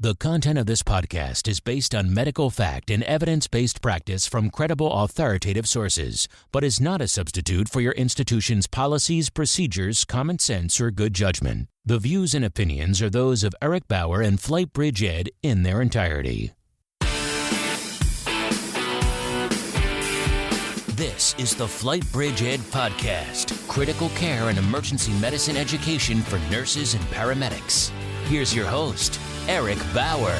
The content of this podcast is based on medical fact and evidence-based practice from credible, authoritative sources, but is not a substitute for your institution's policies, procedures, common sense, or good judgment. The views and opinions are those of Eric Bauer and FlightBridgeED in their entirety. This is the FlightBridgeED Podcast, critical care and emergency medicine education for nurses and paramedics. Here's your host, Eric Bauer.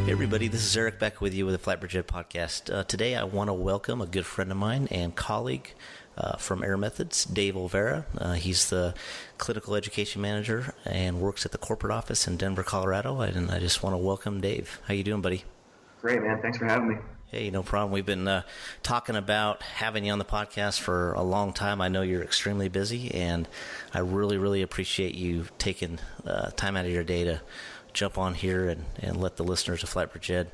Hey everybody, this is Eric back with you with the FlightBridgeED Podcast. Today I want to welcome a good friend of mine and colleague from Air Methods, Dave Olvera. He's the clinical education manager and works at the corporate office in Denver, Colorado. And I just want to welcome Dave. How you doing, buddy? Great, man. Thanks for having me. Hey, no problem. We've been talking about having you on the podcast for a long time. I know you're extremely busy, and I really appreciate you taking time out of your day to jump on here and let the listeners of FlightBridgeED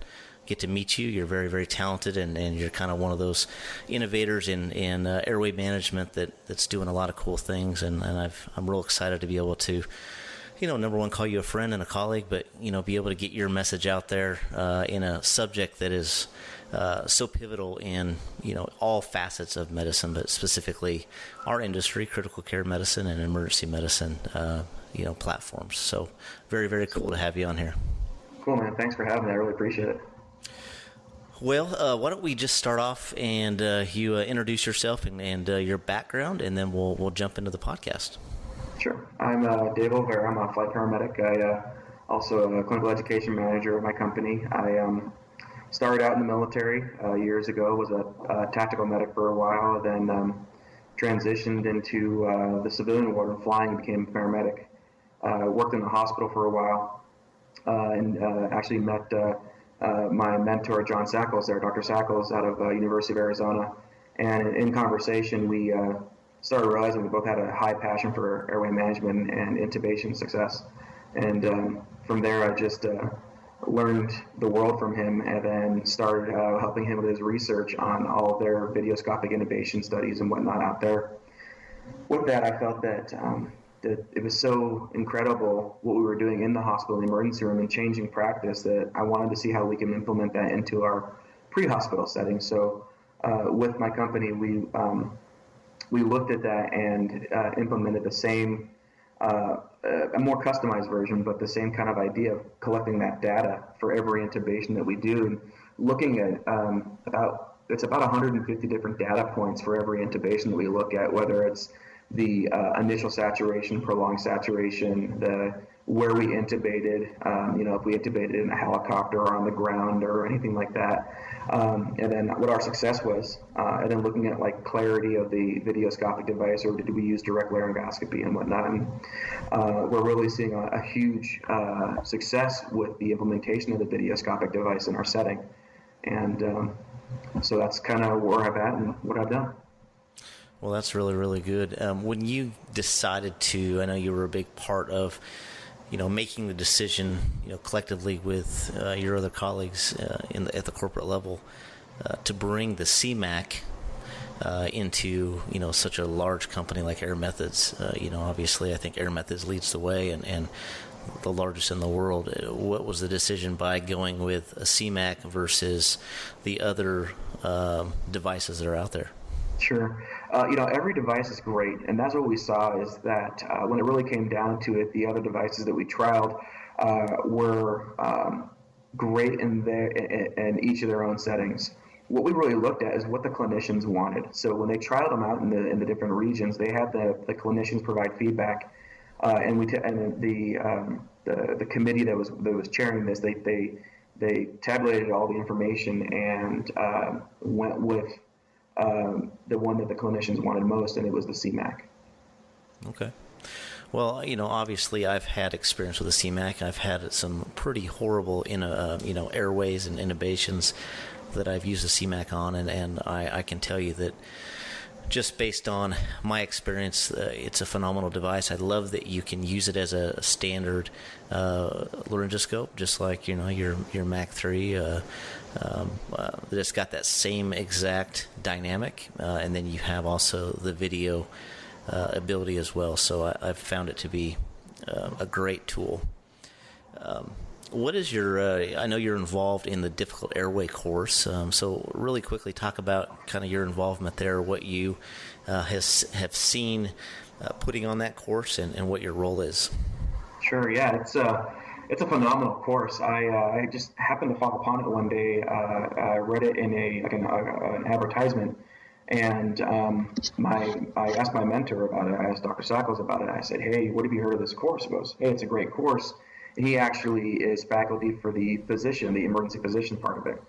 get to meet you. You're very talented, and you're kind of one of those innovators in airway management that's doing a lot of cool things, and I'm real excited to be able to, number one, call you a friend and a colleague, but, be able to get your message out there in a subject that is so pivotal in, all facets of medicine, but specifically our industry, critical care medicine and emergency medicine, platforms. So very cool to have you on here. Cool, man. Thanks for having me. I really appreciate it. Well, why don't we just start off and you introduce yourself and your background, and then we'll jump into the podcast. Sure. I'm Dave Olvera. I'm a flight paramedic. I also am a clinical education manager at my company. I started out in the military years ago, was a tactical medic for a while, then transitioned into the civilian world and flying and became a paramedic. Worked in the hospital for a while and actually met my mentor, John Sackles there, Dr. Sackles out of University of Arizona. And in conversation, we started realizing we both had a high passion for airway management and intubation success. And from there, I just learned the world from him, and then started helping him with his research on all of their videoscopic intubation studies and whatnot out there. With that, I felt that it was so incredible what we were doing in the hospital, in the emergency room, and changing practice, that I wanted to see how we can implement that into our pre-hospital setting. So with my company, we looked at that and implemented the same, a more customized version, but the same kind of idea of collecting that data for every intubation that we do, and looking at about 150 different data points for every intubation that we look at, whether it's the initial saturation, prolonged saturation, where we intubated, if we intubated in a helicopter or on the ground or anything like that, and then what our success was, and then looking at like clarity of the videoscopic device, or did we use direct laryngoscopy and whatnot. And we're really seeing a huge success with the implementation of the videoscopic device in our setting, and so that's kind of where I'm at and what I've done. Well, that's really good. When you decided to, I know you were a big part of, making the decision, collectively with your other colleagues at the corporate level to bring the CMAC into, such a large company like Air Methods. Obviously, I think Air Methods leads the way and the largest in the world. What was the decision by going with a CMAC versus the other devices that are out there? Sure. Every device is great, and that's what we saw, is that when it really came down to it, the other devices that we trialed were great in each of their own settings. What we really looked at is what the clinicians wanted. So when they trialed them out in the different regions, they had the clinicians provide feedback, and the committee that was chairing this, they tabulated all the information and went with the one that the clinicians wanted most, and it was the CMAC. Okay. Well, obviously I've had experience with the CMAC. I've had some pretty horrible, airways and intubations that I've used the CMAC on, and I can tell you that just based on my experience, it's a phenomenal device. I love that you can use it as a standard laryngoscope, just like your Mac 3. It's got that same exact dynamic, and then you have also the video ability as well. So I've found it to be a great tool. What is your, I know you're involved in the difficult airway course, so really quickly talk about kind of your involvement there, what you have seen putting on that course and what your role is. Sure, yeah, it's a phenomenal course. I just happened to fall upon it one day. I read it in an advertisement, and I asked my mentor about it. I asked Dr. Sackles about it. I said, "Hey, what have you heard of this course?" He goes, "Hey, it's a great course." And he actually is faculty for the physician, the emergency physician part of it.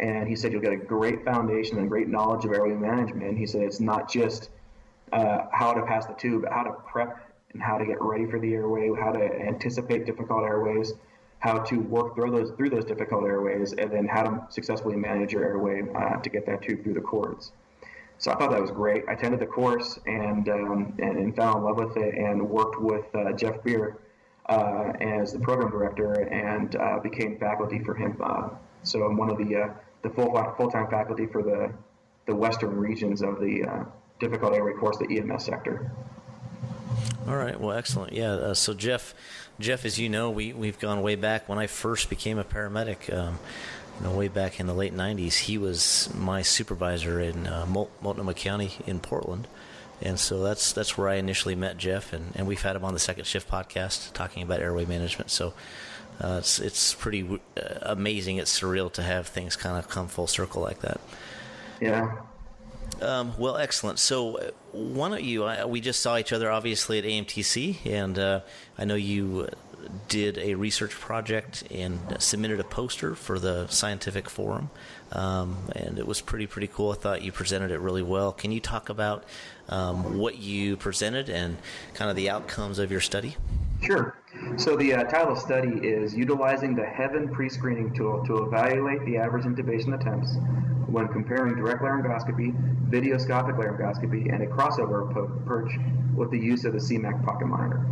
And he said you'll get a great foundation and great knowledge of airway management. And he said it's not just how to pass the tube, but how to prep and how to get ready for the airway, how to anticipate difficult airways, how to work through those difficult airways, and then how to successfully manage your airway to get that tube through the cords. So I thought that was great. I attended the course and fell in love with it, and worked with Jeff Beer as the program director, and became faculty for him. So I'm one of the full-time faculty for the western regions of the difficult airway course, the EMS sector. All right. Well, excellent. Yeah. So Jeff, as you know, we've gone way back. When I first became a paramedic, way back in the late 90s, he was my supervisor in Multnomah County in Portland. And so that's where I initially met Jeff, and we've had him on the Second Shift podcast talking about airway management. So it's pretty amazing. It's surreal to have things kind of come full circle like that. Yeah. Well, excellent. So why don't you, we just saw each other obviously at AMTC, and I know you did a research project and submitted a poster for the scientific forum, and it was pretty cool. I thought you presented it really well. Can you talk about what you presented and kind of the outcomes of your study? Sure. So the title of the study is Utilizing the HEAVEN Pre-Screening Tool to Evaluate the Average Intubation Attempts when Comparing Direct Laryngoscopy, Videoscopic Laryngoscopy, and a Crossover Approach with the use of the CMAC Pocket Monitor.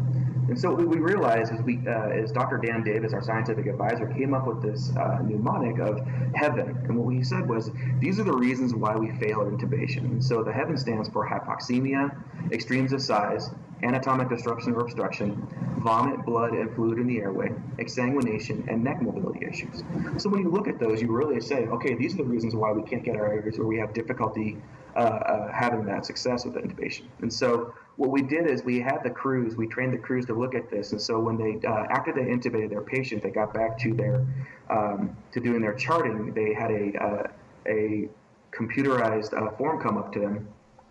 And so what we realized is Dr. Dan Davis, our scientific advisor, came up with this mnemonic of HEAVEN. And what he said was, these are the reasons why we fail at intubation. And so the HEAVEN stands for hypoxemia, extremes of size, anatomic disruption or obstruction, vomit, blood, and fluid in the airway, exsanguination, and neck mobility issues. So when you look at those, you really say, okay, these are the reasons why we can't get our airways, or we have difficulty having that success with intubation. And so what we did is we trained the crews to look at this. And so when they, after they intubated their patient, they got back to their, to doing their charting, they had a computerized form come up to them,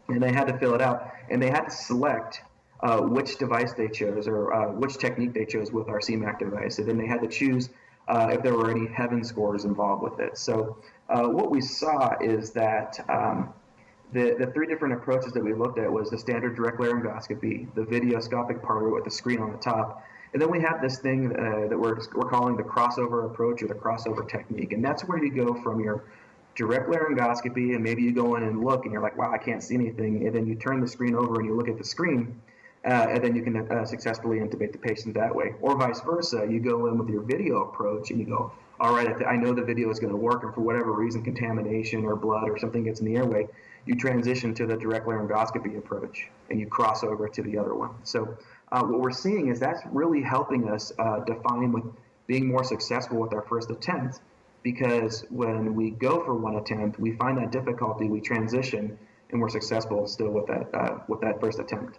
and they had to fill it out, and they had to select which device they chose, or which technique they chose with our CMAC device. And then they had to choose if there were any HEAVEN scores involved with it. So what we saw is that the three different approaches that we looked at was the standard direct laryngoscopy, the videoscopic part of it with the screen on the top, and then we have this thing that we're calling the crossover approach, or the crossover technique. And that's where you go from your direct laryngoscopy, and maybe you go in and look, and you're like, wow, I can't see anything. And then you turn the screen over and you look at the screen, and then you can successfully intubate the patient that way. Or vice versa, you go in with your video approach and you go, all right, I know the video is going to work, and for whatever reason, contamination or blood or something gets in the airway, you transition to the direct laryngoscopy approach and you cross over to the other one. So what we're seeing is that's really helping us define with being more successful with our first attempt, because when we go for one attempt, we find that difficulty, we transition, and we're successful still with that first attempt.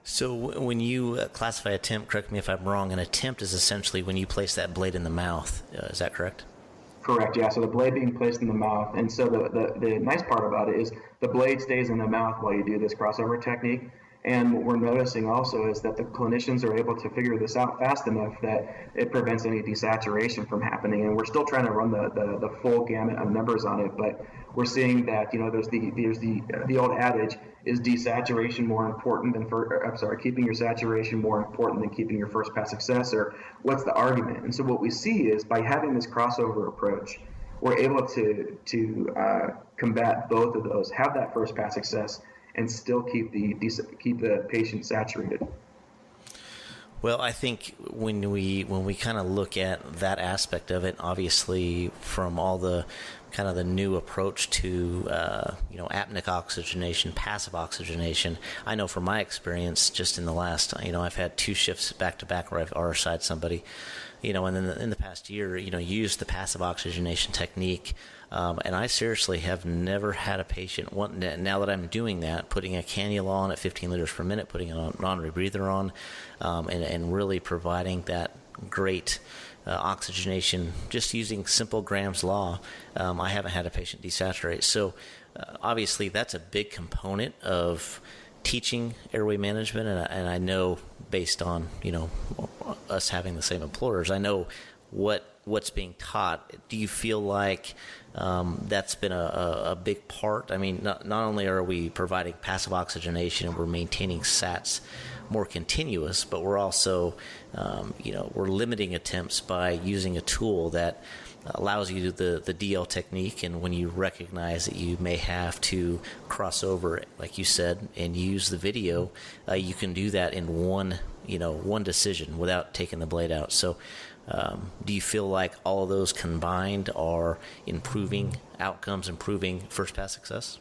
So when you classify attempt, correct me if I'm wrong, an attempt is essentially when you place that blade in the mouth. Is that correct? Correct, yeah. So the blade being placed in the mouth. And so the nice part about it is the blade stays in the mouth while you do this crossover technique. And what we're noticing also is that the clinicians are able to figure this out fast enough that it prevents any desaturation from happening. And we're still trying to run the full gamut of numbers on it, but we're seeing that, there's the old adage, is desaturation more important than keeping your saturation more important than keeping your first pass success, or what's the argument? And so what we see is by having this crossover approach, we're able to combat both of those, have that first pass success, and still keep the patient saturated. Well, I think when we kind of look at that aspect of it, obviously from all the kind of the new approach to, apneic oxygenation, passive oxygenation. I know from my experience, just in the last, I've had 2 shifts back to back where I've RSI'd somebody, and then in the past year, used the passive oxygenation technique. And I seriously have never had a patient now that I'm doing that, putting a cannula on at 15 liters per minute, putting a non-rebreather on, and really providing that great oxygenation, just using simple Graham's law. I haven't had a patient desaturate. So obviously that's a big component of teaching airway management, and I know based on us having the same employers, I know what's being taught. Do you feel like that's been a big part? I mean, not only are we providing passive oxygenation and we're maintaining SATs more continuous, but we're also, we're limiting attempts by using a tool that allows you the DL technique, and when you recognize that you may have to cross over, like you said, and use the video, you can do that in one decision without taking the blade out. So do you feel like all of those combined are improving outcomes, improving first pass success?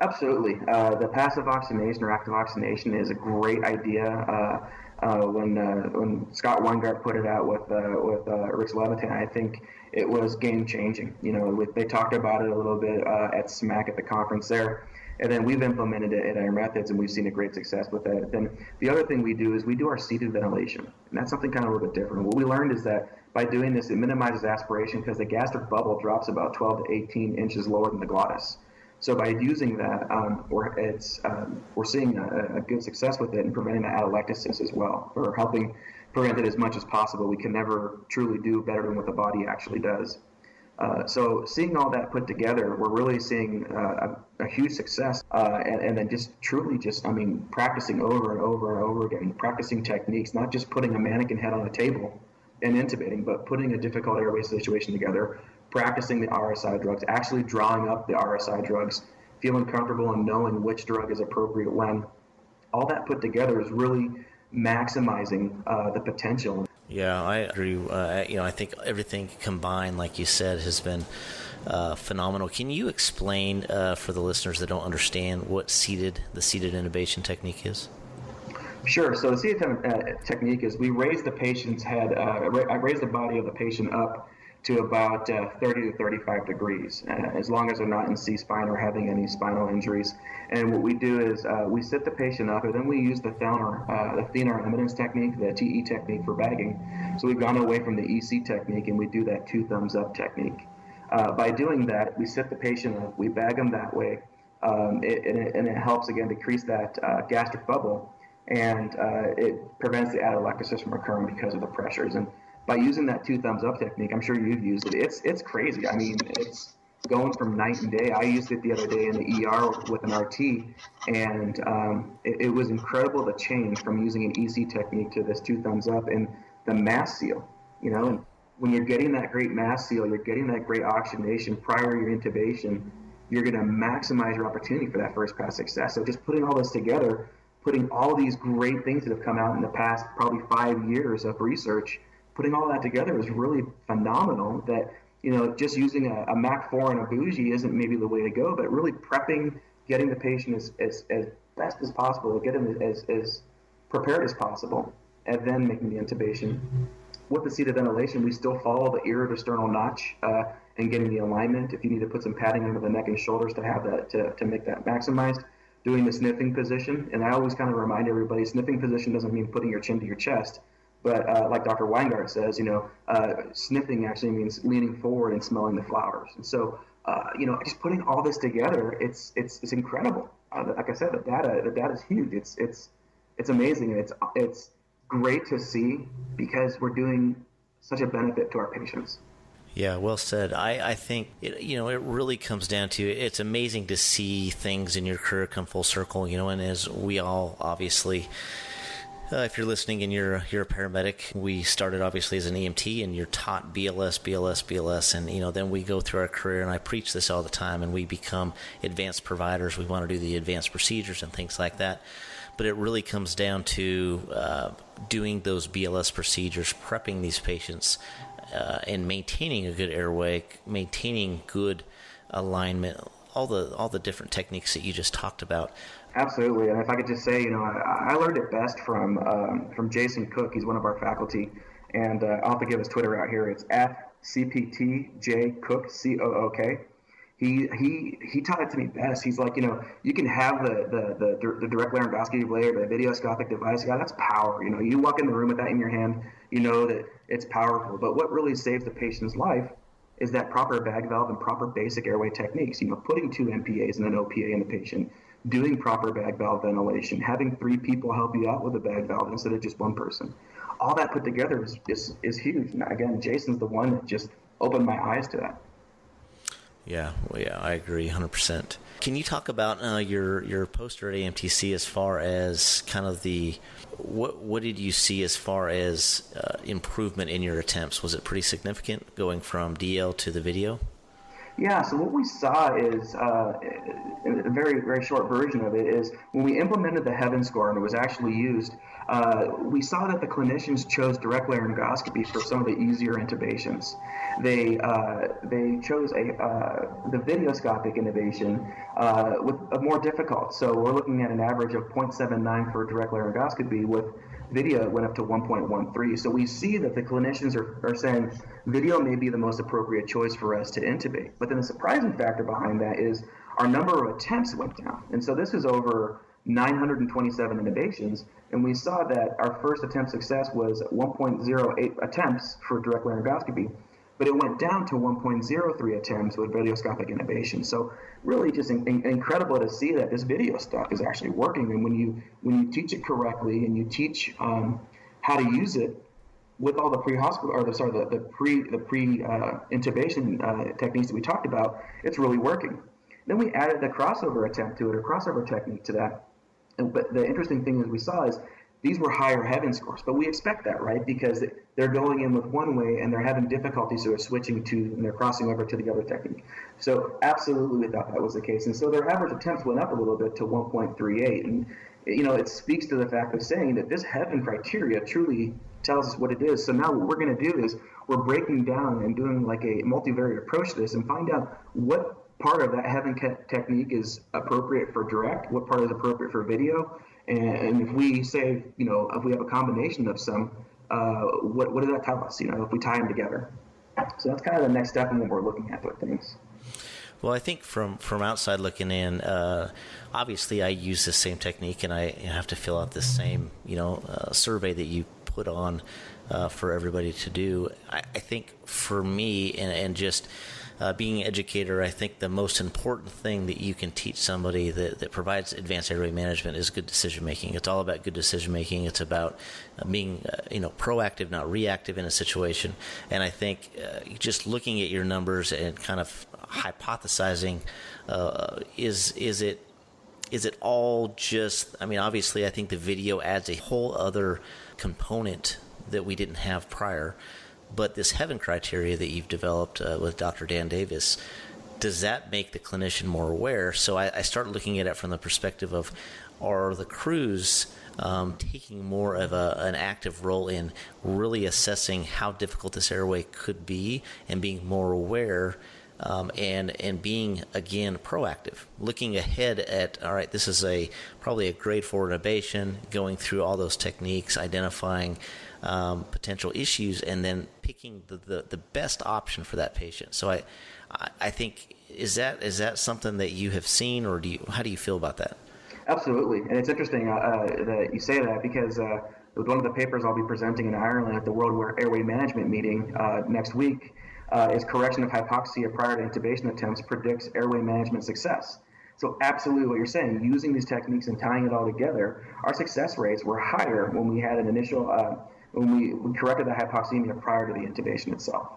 Absolutely. The passive oxygenation or active oxygenation is a great idea. When Scott Weingart put it out with Rich Levitan, I think it was game changing. They talked about it a little bit at SMAC at the conference there, and then we've implemented it in our methods, and we've seen a great success with it. Then the other thing we do is we do our seated ventilation, and that's something kind of a little bit different. What we learned is that by doing this, it minimizes aspiration because the gastric bubble drops about 12 to 18 inches lower than the glottis. So by using that, we're seeing a good success with it and preventing the atelectasis as well, or helping prevent it as much as possible. We can never truly do better than what the body actually does. So seeing all that put together, we're really seeing a huge success, and then practicing over and over and over again, practicing techniques, not just putting a mannequin head on a table and intubating, but putting a difficult airway situation together, practicing the RSI drugs, actually drawing up the RSI drugs, feeling comfortable and knowing which drug is appropriate when. All that put together is really maximizing the potential. Yeah, I agree. I think everything combined, like you said, has been phenomenal. Can you explain for the listeners that don't understand what the seated intubation technique is? Sure. So the seated technique is we raise the patient's head, I raise the body of the patient up to about 30 to 35 degrees, as long as they're not in C-spine or having any spinal injuries. And what we do is we sit the patient up, and then we use the thenar eminence technique, the TE technique for bagging. So we've gone away from the EC technique, and we do that 2 thumbs up technique. By doing that, we sit the patient up, we bag them that way, and it helps, again, decrease that gastric bubble, and it prevents the atelectasis from occurring because of the pressures. And by using that 2 thumbs up technique, I'm sure you've used it. It's crazy. I mean, it's going from night and day. I used it the other day in the ER with an RT, and it was incredible the change from using an EC technique to this 2 thumbs up and the mass seal. And when you're getting that great mass seal, you're getting that great oxygenation prior to your intubation, you're going to maximize your opportunity for that first pass success. So just putting all this together, putting all these great things that have come out in the past probably 5 years of research, putting all that together is really phenomenal. That, just using a Mach 4 and a bougie isn't maybe the way to go, but really prepping, getting the patient as best as possible, get them as prepared as possible, and then making the intubation. With the seated ventilation, we still follow the iridosternal notch and getting the alignment. If you need to put some padding under the neck and shoulders to have that, to make that maximized, doing the sniffing position. And I always kind of remind everybody, sniffing position doesn't mean putting your chin to your chest. But like Dr. Weingart says, sniffing actually means leaning forward and smelling the flowers. And so, just putting all this together, it's incredible. Like I said, the data is huge. It's amazing, and it's great to see because we're doing such a benefit to our patients. Yeah, well said. I think it really comes down to, it's amazing to see things in your career come full circle. And as we all obviously. If you're listening and you're a paramedic, we started obviously as an EMT, and you're taught BLS, and then we go through our career, and I preach this all the time, and we become advanced providers. We want to do the advanced procedures and things like that, but it really comes down to doing those BLS procedures, prepping these patients, and maintaining a good airway, maintaining good alignment, all the different techniques that you just talked about. Absolutely, and if I could just say, I learned it best from Jason Cook. He's one of our faculty, and I'll have to give his Twitter out here. It's @CPTJCook, COOK. He taught it to me best. He's like, you can have the direct laryngoscopy blade or the videoscopic device. Yeah, that's power. You walk in the room with that in your hand, you know that it's powerful. But what really saves the patient's life is that proper bag valve and proper basic airway techniques. Putting 2 MPAs and an OPA in the patient, doing proper bag valve ventilation, having 3 people help you out with a bag valve instead of just 1 person. All that put together is huge. And again, Jason's the one that just opened my eyes to that. Yeah, I agree 100%. Can you talk about your poster at AMTC as far as kind of what did you see as far as improvement in your attempts? Was it pretty significant going from DL to the video? Yeah, so what we saw is, a very, very short version of it is when we implemented the Heaven score and it was actually used, we saw that the clinicians chose direct laryngoscopy for some of the easier intubations. They chose the videoscopic intubation with a more difficult. So we're looking at an average of 0.79 for direct laryngoscopy. With video, it went up to 1.13. So we see that the clinicians are saying video may be the most appropriate choice for us to intubate. But then the surprising factor behind that is our number of attempts went down. And so this is over 927 intubations, and we saw that our first attempt success was 1.08 attempts for direct laryngoscopy, but it went down to 1.03 attempts with videoscopic intubation. So really just incredible to see that this video stuff is actually working. And when you teach it correctly and you teach how to use it with all the pre-intubation techniques that we talked about, it's really working. Then we added the crossover attempt to it, or crossover technique to that. But the interesting thing is we saw is these were higher Heaven scores, but we expect that, right? Because they're going in with one way and they're having difficulty, so they're switching and they're crossing over to the other technique. So absolutely we thought that was the case. And so their average attempts went up a little bit to 1.38. And, it speaks to the fact of saying that this Heaven criteria truly tells us what it is. So now what we're going to do is we're breaking down and doing like a multivariate approach to this and find out what part of that Heaven technique is appropriate for direct, what part is appropriate for video, and if we say, if we have a combination of some, what does that tell us, if we tie them together? So that's kind of the next step in what we're looking at with things. Well, I think from outside looking in, obviously I use the same technique and I have to fill out the same, survey that you put on for everybody to do. I think for me and just being an educator, I think the most important thing that you can teach somebody that provides advanced airway management is good decision making. It's all about good decision making. It's about being proactive, not reactive in a situation. And I think just looking at your numbers and kind of hypothesizing, is it all just? I mean, obviously, I think the video adds a whole other component that we didn't have prior. But this Heaven criteria that you've developed with Dr. Dan Davis, does that make the clinician more aware? So I started looking at it from the perspective of, are the crews taking more of an active role in really assessing how difficult this airway could be and being more aware and being, again, proactive, looking ahead at, all right, this is probably a grade 4 intubation, going through all those techniques, identifying potential issues, and then picking the best option for that patient. So I think, is that something that you have seen, or how do you feel about that? Absolutely, and it's interesting that you say that, because with one of the papers I'll be presenting in Ireland at the World Airway Management meeting next week is correction of hypoxia prior to intubation attempts predicts airway management success. So absolutely what you're saying, using these techniques and tying it all together, our success rates were higher when we had an initial when we corrected the hypoxemia prior to the intubation itself.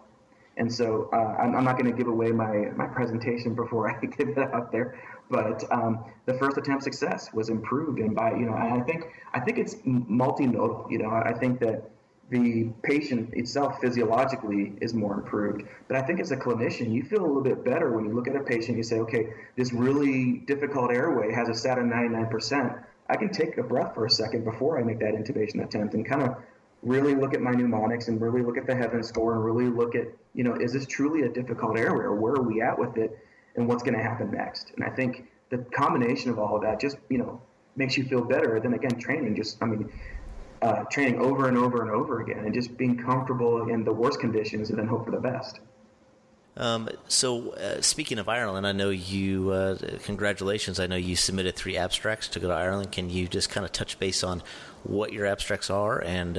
And so I'm not going to give away my presentation before I give it out there, but the first attempt success was improved, and by I think it's multi-nodal. I think that the patient itself physiologically is more improved, but I think as a clinician you feel a little bit better when you look at a patient. You say, okay, this really difficult airway has a SAT of 99%. I can take a breath for a second before I make that intubation attempt and kind of really look at my mnemonics and really look at the Heaven score and really look at, is this truly a difficult airway, or where are we at with it and what's going to happen next? And I think the combination of all of that just, makes you feel better. Then again, training training over and over and over again, and just being comfortable in the worst conditions and then hope for the best. So speaking of Ireland, I know you, congratulations, I know you submitted 3 abstracts to go to Ireland. Can you just kind of touch base on what your abstracts are and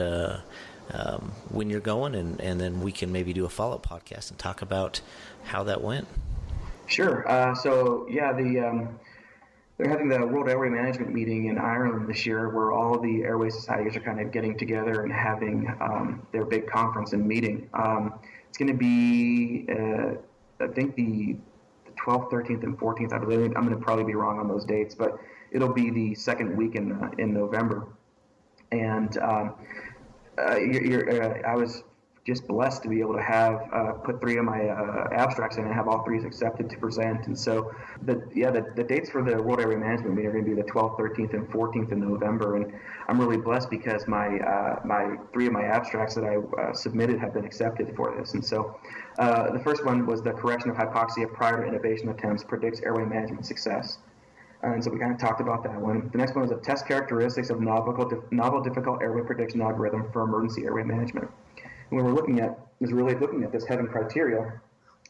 when you're going, and then we can maybe do a follow-up podcast and talk about how that went? Sure. They're having the World Airway Management meeting in Ireland this year, where all the airway societies are kind of getting together and having their big conference and meeting. It's going to be, I think, the 12th, 13th, and 14th. I believe. I'm going to probably be wrong on those dates, but it'll be the second week in November. And I was just blessed to be able to have put 3 of my abstracts in and have all 3 accepted to present. And so the dates for the World Airway Management meeting are going to be the 12th, 13th, and 14th in November. And I'm really blessed because my 3 of my abstracts that I submitted have been accepted for this. And so the first one was the correction of hypoxia prior to intubation attempts predicts airway management success. And so we kind of talked about that one. The next one was a test characteristics of novel difficult airway prediction algorithm for emergency airway management. And what we're looking at is really looking at this Heaven criteria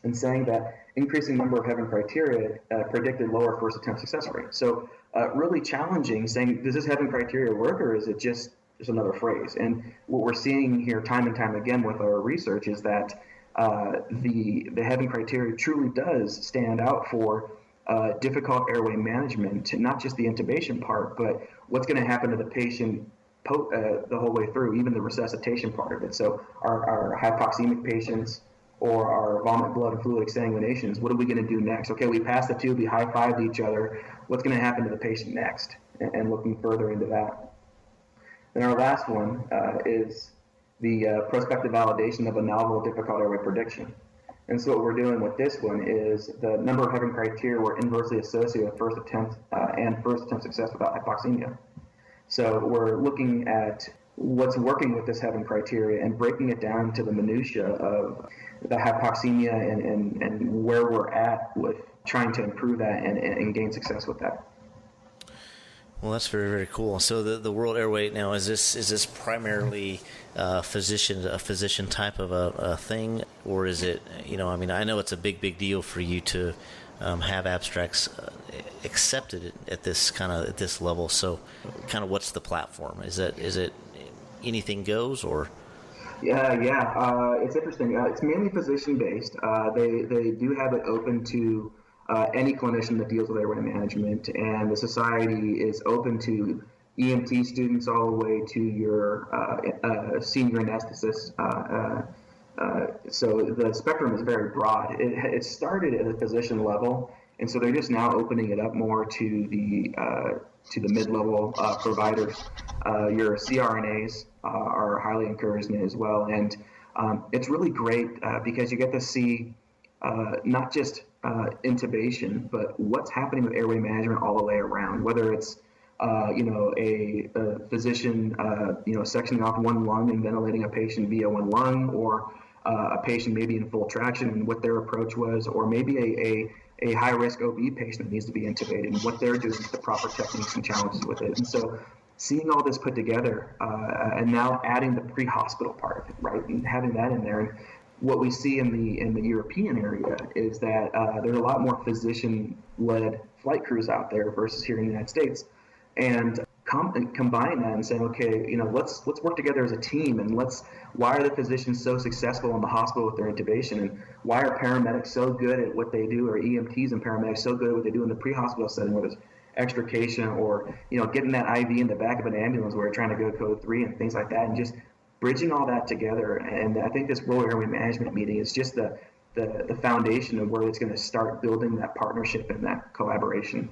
and saying that increasing number of Heaven criteria predicted lower first attempt success rate. So really challenging, saying, does this Heaven criteria work, or is it just another phrase? And what we're seeing here time and time again with our research is that the Heaven criteria truly does stand out for difficult airway management, not just the intubation part, but what's going to happen to the patient the whole way through, even the resuscitation part of it. So our hypoxemic patients or our vomit, blood, and fluid exsanguinations, what are we going to do next? Okay, we passed the tube, we high-fived each other. What's going to happen to the patient next? And looking further into that. Then our last one is the prospective validation of a novel difficult airway prediction. And so what we're doing with this one is the number of Heaven criteria were inversely associated with first attempt and first attempt success without hypoxemia. So we're looking at what's working with this Heaven criteria and breaking it down to the minutia of the hypoxemia and where we're at with trying to improve that and gain success with that. Well, that's very, very cool. So the World Airway now, is this primarily a physician type of a thing, or is it, I know it's a big deal for you to have abstracts accepted at this level. So kind of what's the platform? Is it anything goes, or? Yeah. It's interesting. It's mainly physician based. They do have it open to any clinician that deals with airway management, and the society is open to EMT students all the way to your senior anesthetists. So the spectrum is very broad. It started at the physician level, and so they're just now opening it up more to the mid-level providers. Your CRNAs are highly encouraged in it as well, and it's really great because you get to see not just intubation, but what's happening with airway management all the way around, whether it's a physician sectioning off one lung and ventilating a patient via one lung, or a patient maybe in full traction and what their approach was, or maybe a high-risk OB patient that needs to be intubated and what they're doing with the proper techniques and challenges with it. And so seeing all this put together and now adding the pre-hospital part of it, right, and having that in there. And what we see in the European area is that there's a lot more physician-led flight crews out there versus here in the United States. And combine that and saying, okay, let's work together as a team, and why are the physicians so successful in the hospital with their intubation, and why are paramedics so good at what they do, or EMTs and paramedics so good at what they do in the pre-hospital setting, whether it's extrication or getting that IV in the back of an ambulance where we're trying to go code 3 and things like that, and just bridging all that together. And I think this World Airway Management meeting is just the foundation of where it's going to start building that partnership and that collaboration.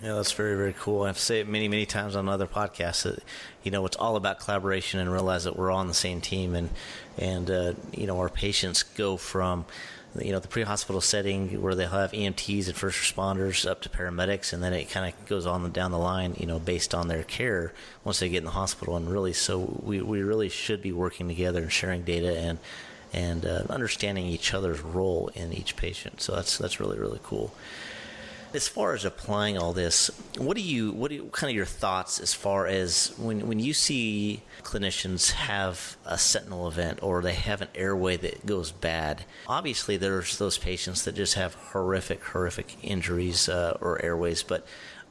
Yeah, that's very, very cool. I've said it many, many times on other podcasts that, it's all about collaboration and realize that we're all on the same team, and our patients go from, the pre-hospital setting where they'll have EMTs and first responders up to paramedics, and then it kind of goes on down the line, based on their care once they get in the hospital. And really, so we really should be working together and sharing data and understanding each other's role in each patient. So that's really, really cool. As far as applying all this, what do you kind of your thoughts as far as when you see clinicians have a sentinel event or they have an airway that goes bad? Obviously, there's those patients that just have horrific injuries or airways, but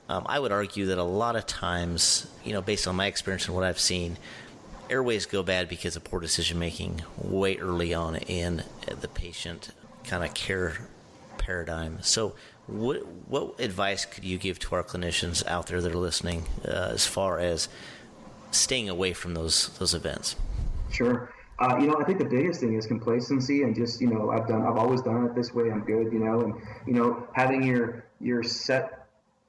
I would argue that a lot of times, based on my experience and what I've seen, airways go bad because of poor decision making way early on in the patient kind of care paradigm. So what advice could you give to our clinicians out there that are listening as far as staying away from those events? Sure. I think the biggest thing is complacency and just, I've always done it this way. I'm good, and having your set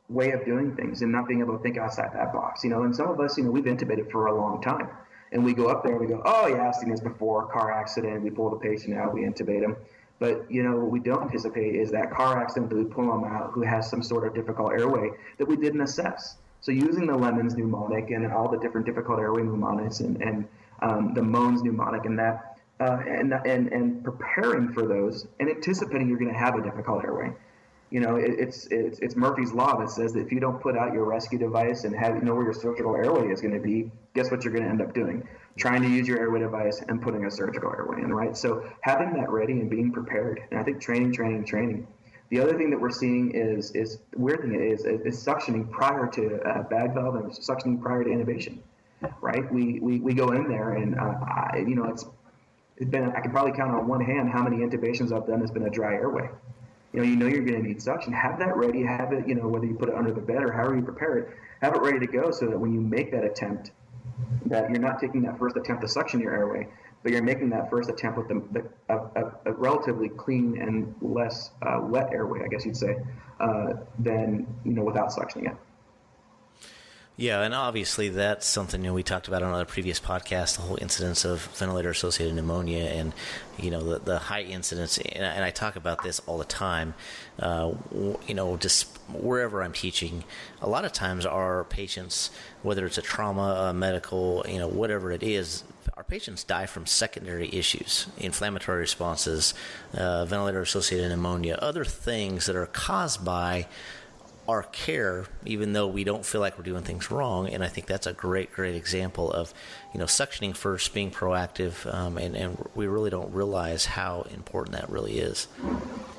way of doing things and not being able to think outside that box, and some of us, we've intubated for a long time, and we go up there and we go, oh yeah, I've seen this before, car accident, we pull the patient out, we intubate them. But, what we don't anticipate is that car accident that we pull them out who has some sort of difficult airway that we didn't assess. So using the Lemons mnemonic and all the different difficult airway mnemonics and the Moans mnemonic and that, and preparing for those and anticipating you're going to have a difficult airway. It's Murphy's Law that says that if you don't put out your rescue device and know where your surgical airway is going to be, guess what you're going to end up doing? Trying to use your airway device and putting a surgical airway in, right? So having that ready and being prepared. And I think training. The other thing that we're seeing is the weird thing is suctioning prior to bag valve and suctioning prior to intubation, right? We go in there and, it's been, I can probably count on one hand how many intubations I've done has been a dry airway. You're going to need suction. Have that ready. Have it, whether you put it under the bed or however you prepare it, have it ready to go so that when you make that attempt, that you're not taking that first attempt to suction your airway, but you're making that first attempt with a relatively clean and less wet airway, I guess you'd say, than, without suctioning it. Yeah, and obviously that's something we talked about on a previous podcast, the whole incidence of ventilator-associated pneumonia and, the high incidence. And I talk about this all the time, just wherever I'm teaching. A lot of times our patients, whether it's a trauma, a medical, whatever it is, our patients die from secondary issues, inflammatory responses, ventilator-associated pneumonia, other things that are caused by our care, even though we don't feel like we're doing things wrong. And I think that's a great example of, suctioning first, being proactive, and we really don't realize how important that really is.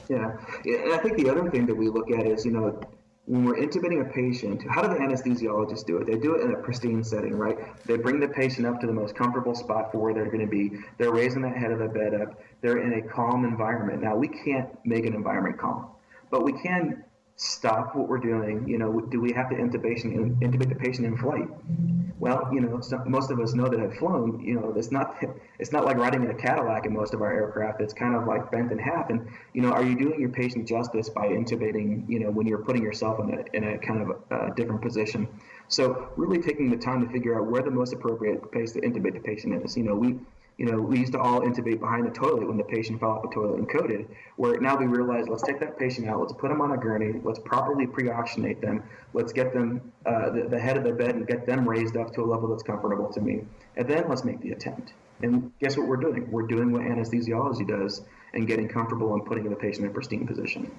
Yeah, and I think the other thing that we look at is, when we're intubating a patient, how do the anesthesiologists do it? They do it in a pristine setting, right? They bring the patient up to the most comfortable spot for where they're going to be. They're raising the head of the bed up. They're in a calm environment. Now, we can't make an environment calm, but we can stop what we're doing. Do we have to intubate the patient in flight? Well, most of us know that have flown, it's not like riding in a Cadillac in most of our aircraft. It's kind of like bent in half. And, are you doing your patient justice by intubating, when you're putting yourself in a kind of a different position? So really taking the time to figure out where the most appropriate place to intubate the patient is. We used to all intubate behind the toilet when the patient fell off the toilet and coded, where now we realize, let's take that patient out, let's put them on a gurney, let's properly pre-oxygenate them, let's get them the head of the bed and get them raised up to a level that's comfortable to me, and then let's make the attempt. And guess what we're doing? We're doing what anesthesiology does and getting comfortable and putting the patient in a pristine position.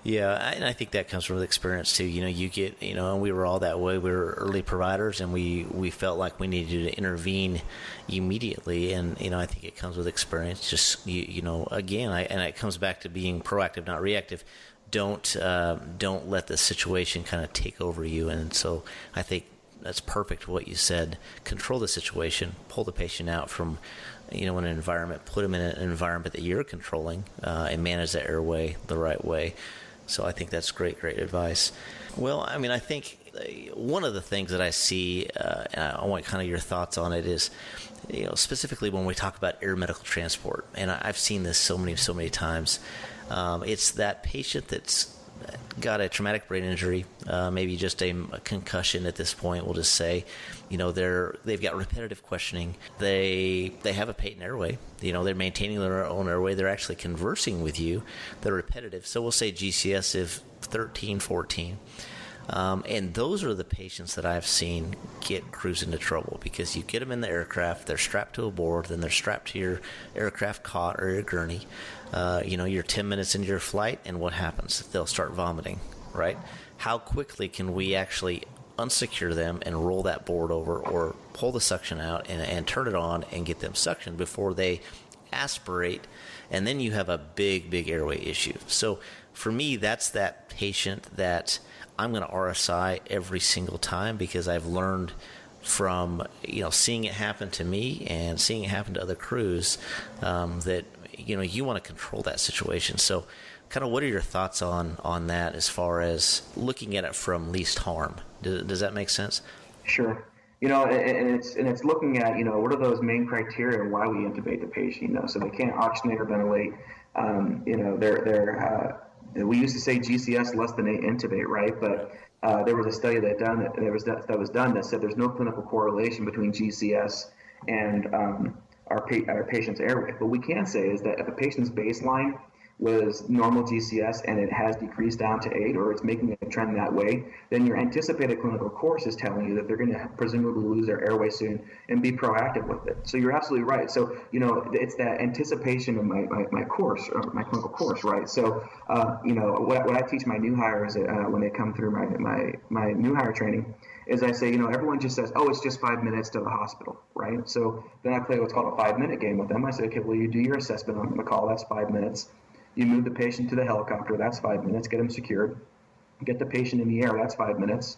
Yeah, and I think that comes from experience too. You get, and we were all that way. We were early providers, and we felt like we needed to intervene immediately. And I think it comes with experience. Just again, and it comes back to being proactive, not reactive. Don't let the situation kind of take over you. And so I think that's perfect what you said. Control the situation, pull the patient out from an environment, put them in an environment that you're controlling, and manage the airway the right way. So I think that's great advice. Well, I think one of the things that I see, and I want kind of your thoughts on it, is, specifically when we talk about air medical transport, and I've seen this so many times, it's that patient that's got a traumatic brain injury, maybe just a concussion at this point, we'll just say, they've got repetitive questioning. They have a patent airway. They're maintaining their own airway. They're actually conversing with you. They're repetitive. So we'll say GCS of 13, 14. And those are the patients that I've seen get crews into trouble, because you get them in the aircraft, they're strapped to a board, then they're strapped to your aircraft cot or your gurney. You're 10 minutes into your flight, and what happens? They'll start vomiting, right? How quickly can we actually unsecure them and roll that board over, or pull the suction out and turn it on and get them suctioned before they aspirate? And then you have a big, big airway issue. So for me, that's that patient that I'm going to RSI every single time, because I've learned from seeing it happen to me and seeing it happen to other crews, that you want to control that situation. So kind of what are your thoughts on that as far as looking at it from least harm? Does that make sense? Sure. And it's looking at what are those main criteria why we intubate the patient. So they can't oxygenate or ventilate. We used to say GCS less than 8 intubate, right? But there was a study that was done that said there's no clinical correlation between GCS and our patient's airway. What we can say is that if a patient's baseline was normal GCS and it has decreased down to 8, or it's making a trend that way, then your anticipated clinical course is telling you that they're going to presumably lose their airway soon, and be proactive with it. So you're absolutely right. So, it's that anticipation of my course, or my clinical course, right? So, what I teach my new hires when they come through my new hire training is I say, everyone just says, oh, it's just 5 minutes to the hospital, right? So then I play what's called a 5-minute game with them. I say, okay, well, you do your assessment on the call, that's 5 minutes. You move the patient to the helicopter, that's 5 minutes. Get them secured. Get the patient in the air, that's 5 minutes.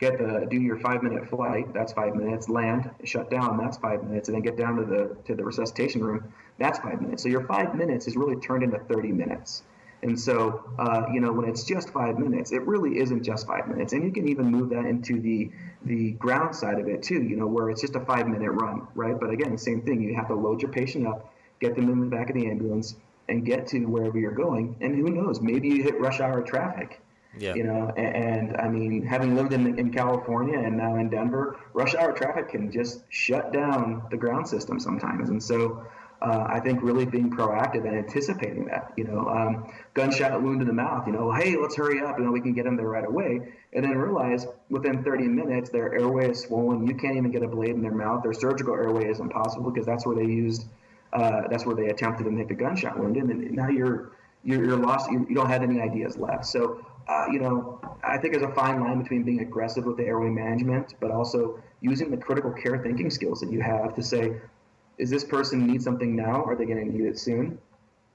Do your 5-minute flight, that's 5 minutes. Land, shut down, that's 5 minutes. And then get down to the resuscitation room, that's 5 minutes. So your 5 minutes is really turned into 30 minutes. And so, when it's just 5 minutes, it really isn't just 5 minutes. And you can even move that into the ground side of it too, where it's just a 5-minute run, right? But again, same thing. You have to load your patient up, get them in the back of the ambulance, and get to wherever you're going. And who knows, maybe you hit rush hour traffic. Yeah. And I mean, having lived in California and now in Denver, rush hour traffic can just shut down the ground system sometimes. And so I think really being proactive and anticipating that, gunshot wound in the mouth, hey, let's hurry up, we can get them there right away. And then realize within 30 minutes, their airway is swollen. You can't even get a blade in their mouth. Their surgical airway is impossible, because that's where they attempted to make a gunshot wound in. And now you're lost. You don't have any ideas left. So, I think there's a fine line between being aggressive with the airway management, but also using the critical care thinking skills that you have to say, is this person need something now? Are they going to need it soon?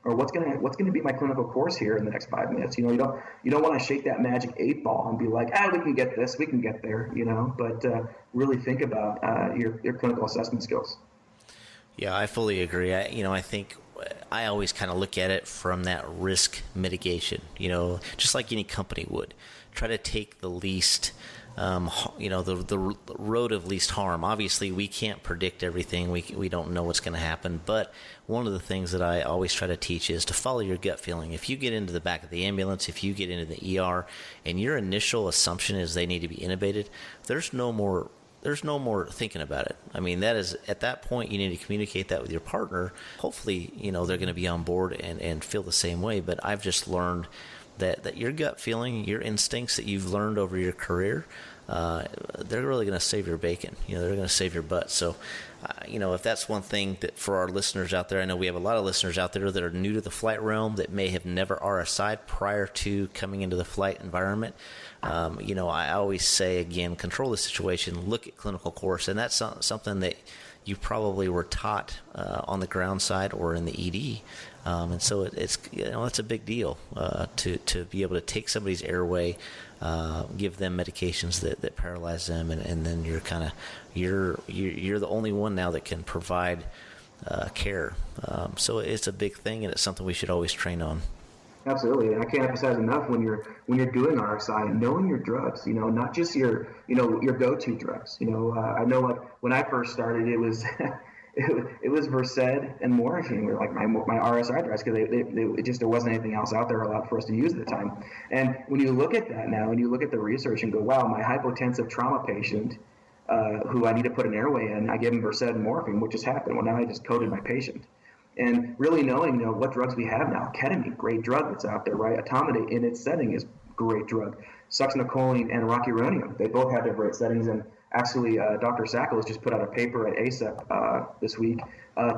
Or what's going to be my clinical course here in the next 5 minutes? You don't want to shake that magic 8 ball and be like, we can get this, we can get there, but really think about your clinical assessment skills. Yeah, I fully agree. I think I always kind of look at it from that risk mitigation, just like any company would. Try to take the least, the road of least harm. Obviously, we can't predict everything. We don't know what's going to happen. But one of the things that I always try to teach is to follow your gut feeling. If you get into the back of the ambulance, if you get into the ER, and your initial assumption is they need to be intubated, there's no more thinking about it. I mean, that is, at that point, you need to communicate that with your partner. Hopefully, they're going to be on board and feel the same way. But I've just learned that your gut feeling, your instincts that you've learned over your career, they're really going to save your bacon. They're going to save your butt. So, if that's one thing that for our listeners out there, I know we have a lot of listeners out there that are new to the flight realm that may have never RSI'd prior to coming into the flight environment. I always say, again, control the situation, look at clinical course, and that's something that you probably were taught on the ground side or in the ED. And so it's a big deal to be able to take somebody's airway, give them medications that paralyze them, and then you're the only one now that can provide care. So it's a big thing, and it's something we should always train on. Absolutely, and I can't emphasize enough when you're doing RSI, knowing your drugs, not just your go-to drugs. I know when I first started, it was it was Versed and morphine were like my RSI drugs, because there wasn't anything else out there allowed for us to use at the time. And when you look at that now, and you look at the research and go, wow, my hypotensive trauma patient who I need to put an airway in, I give him Versed and morphine, what just happened? Well, now I just coded my patient. And really knowing, what drugs we have now. Ketamine, great drug that's out there, right? Etomidate in its setting is great drug. Succinylcholine and rocuronium, they both have their great settings. And actually, Dr. Sackles just put out a paper at ASEP this week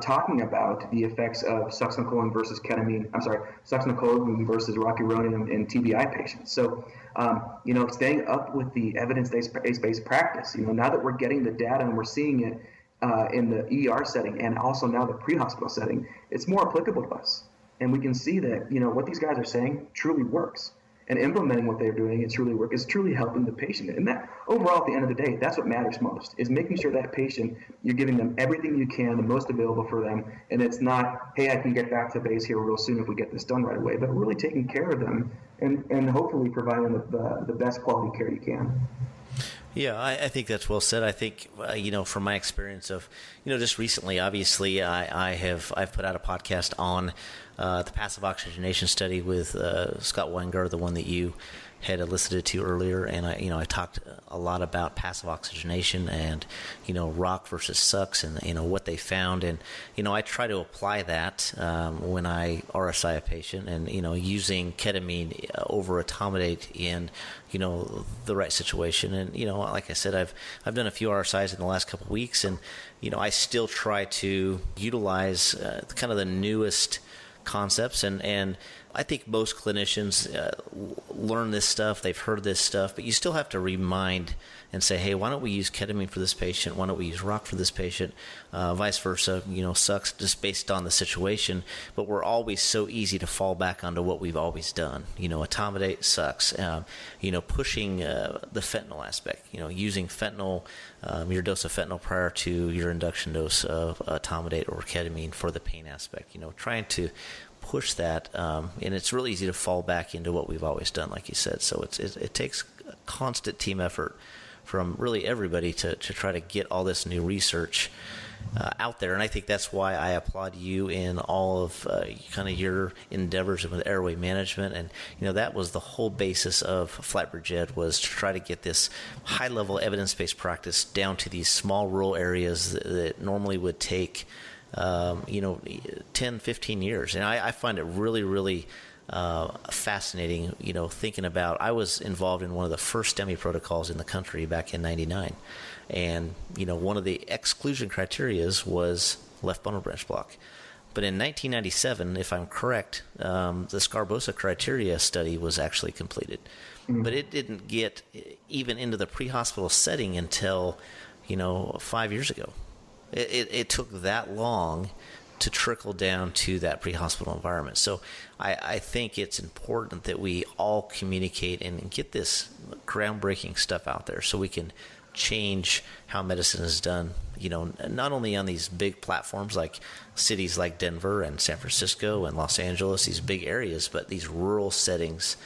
talking about the effects of succinylcholine versus succinylcholine versus rocuronium in TBI patients. So, staying up with the evidence-based practice, now that we're getting the data and we're seeing it in the ER setting and also now the pre-hospital setting, it's more applicable to us. And we can see that, what these guys are saying truly works. And implementing what they're doing, it's truly helping the patient. And that overall, at the end of the day, that's what matters most, is making sure that patient, you're giving them everything you can, the most available for them. And it's not, hey, I can get back to base here real soon if we get this done right away, but really taking care of them and hopefully providing the best quality care you can. Yeah, I think that's well said. I think, from my experience of, just recently, obviously, I've put out a podcast on the passive oxygenation study with Scott Weingart, the one that you had elicited to earlier, and I talked a lot about passive oxygenation and rock versus sucks and what they found, and I try to apply that when I RSI a patient, and using ketamine over etomidate in the right situation. And like I said, I've done a few RSIs in the last couple of weeks, and I still try to utilize kind of the newest concepts, and I think most clinicians learn this stuff, they've heard this stuff, but you still have to remind and say, hey, why don't we use ketamine for this patient? Why don't we use rock for this patient? Vice versa, sucks just based on the situation, but we're always so easy to fall back onto what we've always done. Etomidate sucks. Pushing the fentanyl aspect, using fentanyl, your dose of fentanyl prior to your induction dose of etomidate or ketamine for the pain aspect, trying to push that, and it's really easy to fall back into what we've always done, like you said. So it takes a constant team effort from really everybody to try to get all this new research out there. And I think that's why I applaud you in all of kind of your endeavors with airway management. And that was the whole basis of FlightBridgeED, was to try to get this high-level evidence-based practice down to these small rural areas that normally would take 10, 15 years. And I find it really, really fascinating, thinking about, I was involved in one of the first STEMI protocols in the country back in 99. And, one of the exclusion criterias was left bundle branch block. But in 1997, if I'm correct, the Scarbosa criteria study was actually completed. Mm-hmm. But it didn't get even into the pre-hospital setting until, 5 years ago. It took that long to trickle down to that pre-hospital environment. So I think it's important that we all communicate and get this groundbreaking stuff out there so we can change how medicine is done, not only on these big platforms like cities like Denver and San Francisco and Los Angeles, these big areas, but these rural settings.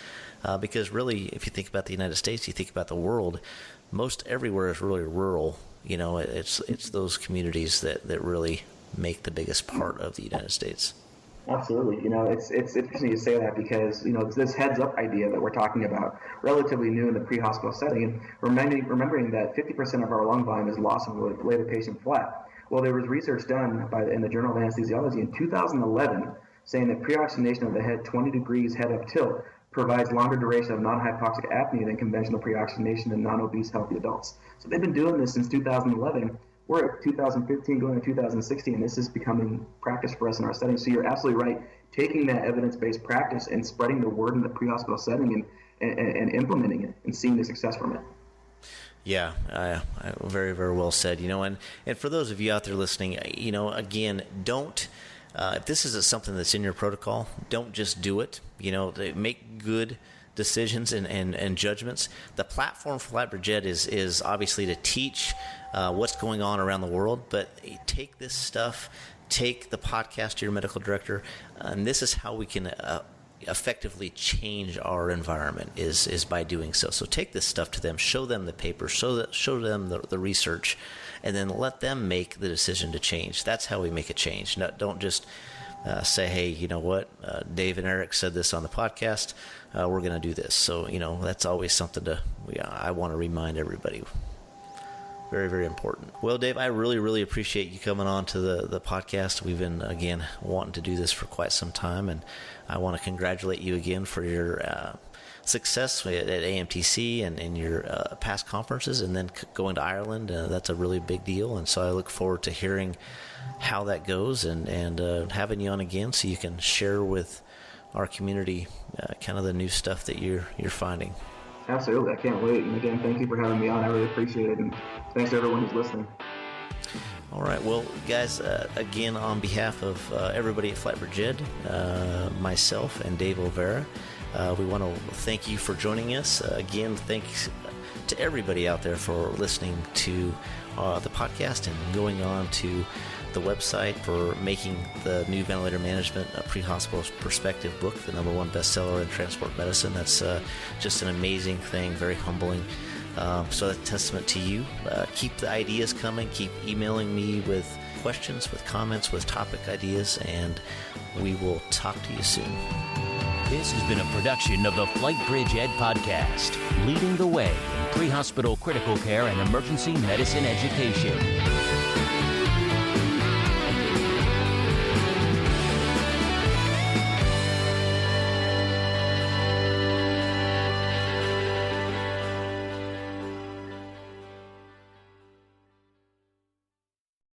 Because really, if you think about the United States, you think about the world, most everywhere is really rural. It's those communities that really make the biggest part of the United States. Absolutely. It's interesting to say that, because, this heads-up idea that we're talking about, relatively new in the pre-hospital setting, and remembering that 50% of our lung volume is lost when we lay the patient flat. Well, there was research done in the Journal of Anesthesiology in 2011 saying that pre-oxygenation of the head 20 degrees head up tilt provides longer duration of non-hypoxic apnea than conventional pre-oxygenation in non-obese healthy adults. So they've been doing this since 2011. We're at 2015 going to 2016, and this is becoming practice for us in our setting. So you're absolutely right. Taking that evidence-based practice and spreading the word in the pre-hospital setting and implementing it and seeing the success from it. Yeah, very, very well said. And for those of you out there listening, again, don't, if this is something that's in your protocol, don't just do it. Make good decisions and judgments. The platform for FlightBridgeED is obviously to teach what's going on around the world, but take this stuff, take the podcast to your medical director, and this is how we can effectively change our environment is by doing so. So take this stuff to them, show them the paper, show them the research, and then let them make the decision to change. That's how we make a change. Don't just say, hey, you know what, Dave and Eric said this on the podcast, we're going to do this. So, that's always something I want to remind everybody. Very, very important. Well, Dave, I really, really appreciate you coming on to the podcast. We've been, again, wanting to do this for quite some time, and I want to congratulate you again for your success at AMTC and your past conferences, and then going to Ireland. That's a really big deal, and so I look forward to hearing how that goes and having you on again so you can share with our community kind of the new stuff that you're finding. Absolutely. I can't wait. And again, thank you for having me on. I really appreciate it. And thanks to everyone who's listening. All right. Well, guys, again, on behalf of everybody at FlightBridgeED, myself and Dave Olvera, we want to thank you for joining us. Again, thanks to everybody out there for listening to the podcast and going on to the website for making the new ventilator management a pre-hospital perspective book the #1 bestseller in transport medicine. That's just an amazing thing, very humbling. So that's a testament to you. Keep the ideas coming. Keep emailing me with questions, with comments, with topic ideas, and we will talk to you soon. This has been a production of the FlightBridgeED Podcast, leading the way in pre-hospital critical care and emergency medicine education.